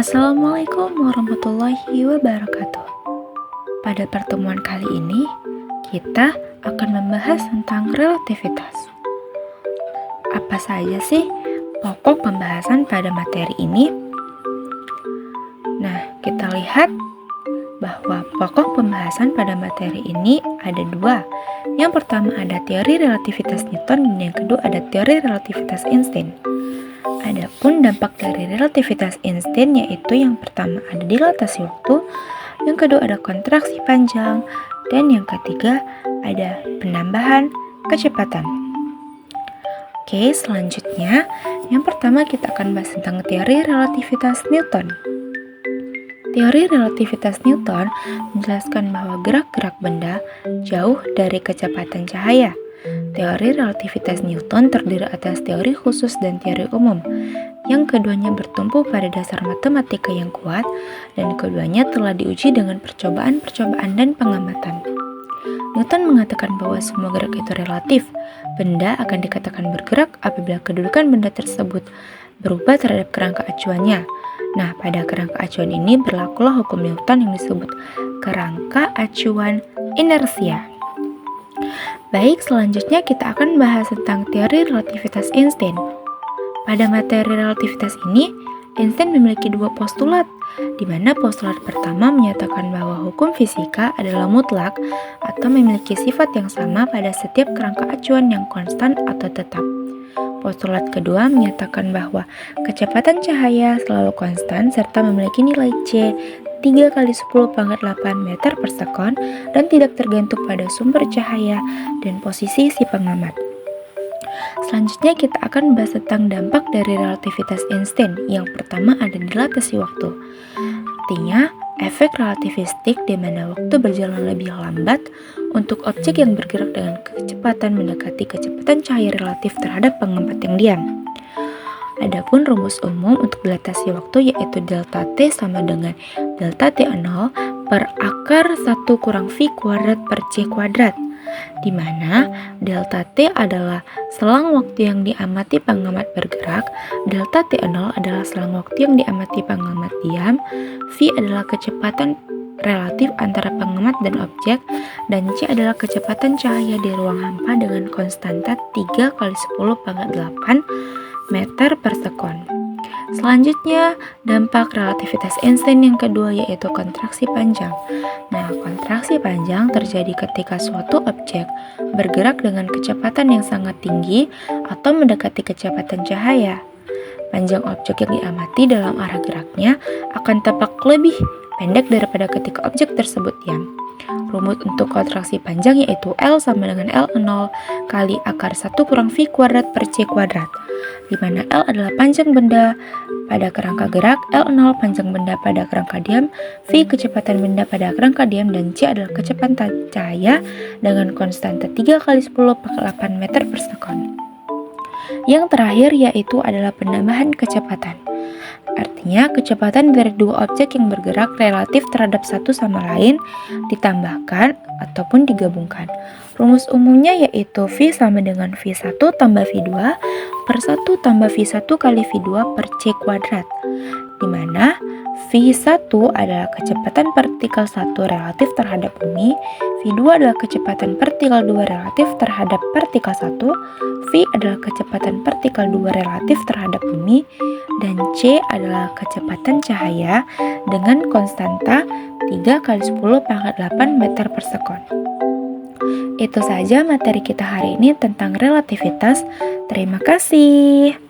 Assalamualaikum warahmatullahi wabarakatuh. Pada pertemuan kali ini, kita akan membahas tentang relativitas. Apa saja sih pokok pembahasan pada materi ini? Nah, kita lihat bahwa pokok pembahasan pada materi ini ada dua. Yang pertama ada teori relativitas Newton dan yang kedua ada teori relativitas Einstein. Adapun dampak dari relativitas Einstein yaitu yang pertama ada dilatasi waktu, yang kedua ada kontraksi panjang, dan yang ketiga ada penambahan kecepatan. Oke, selanjutnya yang pertama kita akan bahas tentang teori relativitas Newton. Teori relativitas Newton menjelaskan bahwa gerak-gerak benda jauh dari kecepatan cahaya. Teori relativitas Newton terdiri atas teori khusus dan teori umum, yang keduanya bertumpu pada dasar matematika yang kuat, dan keduanya telah diuji dengan percobaan-percobaan dan pengamatan. Newton mengatakan bahwa semua gerak itu relatif. Benda akan dikatakan bergerak apabila kedudukan benda tersebut berubah terhadap kerangka acuannya. Nah, pada kerangka acuan ini berlakulah hukum Newton yang disebut kerangka acuan inersia. Baik, selanjutnya kita akan bahas tentang teori relativitas Einstein. Pada materi relativitas ini, Einstein memiliki dua postulat, di mana postulat pertama menyatakan bahwa hukum fisika adalah mutlak atau memiliki sifat yang sama pada setiap kerangka acuan yang konstan atau tetap. Postulat kedua menyatakan bahwa kecepatan cahaya selalu konstan serta memiliki nilai C 3 kali 10 pangkat 8 meter per sekon dan tidak tergantung pada sumber cahaya dan posisi si pengamat. Selanjutnya kita akan bahas tentang dampak dari relativitas Einstein. Yang pertama ada dilatasi waktu. Artinya, efek relativistik di mana waktu berjalan lebih lambat untuk objek yang bergerak dengan kecepatan mendekati kecepatan cahaya relatif terhadap pengamat yang diam. Adapun rumus umum untuk dilatasi waktu yaitu delta T sama dengan delta T0 per akar 1 kurang V kuadrat per C kuadrat, di mana delta T adalah selang waktu yang diamati pengamat bergerak, delta T0 adalah selang waktu yang diamati pengamat diam, V adalah kecepatan relatif antara pengamat dan objek, dan C adalah kecepatan cahaya di ruang hampa dengan konstanta 3 kali 10 pangkat 8 meter per sekon. Selanjutnya, dampak relativitas Einstein yang kedua yaitu kontraksi panjang. Nah, kontraksi panjang terjadi ketika suatu objek bergerak dengan kecepatan yang sangat tinggi atau mendekati kecepatan cahaya. Panjang objek yang diamati dalam arah geraknya akan tampak lebih pendek daripada ketika objek tersebut diam. Rumus untuk kontraksi panjang yaitu L sama dengan L0 kali akar 1 kurang V kuadrat per C kuadrat, di mana L adalah panjang benda pada kerangka gerak, L0 panjang benda pada kerangka diam, V kecepatan benda pada kerangka diam, dan C adalah kecepatan cahaya dengan konstanta 3 kali 10 pangkat 8 meter per sekon. Yang terakhir yaitu adalah penambahan kecepatan. Artinya, kecepatan dari dua objek yang bergerak relatif terhadap satu sama lain ditambahkan ataupun digabungkan. Rumus umumnya yaitu V sama dengan V1 tambah V2 per 1 tambah V1 kali V2 per C kuadrat, di mana V1 adalah kecepatan partikel 1 relatif terhadap bumi, V2 adalah kecepatan partikel 2 relatif terhadap partikel 1, V adalah kecepatan partikel 2 relatif terhadap bumi, dan C adalah kecepatan cahaya dengan konstanta 3 kali 10 pangkat 8 meter per sekon. Itu saja materi kita hari ini tentang relativitas. Terima kasih.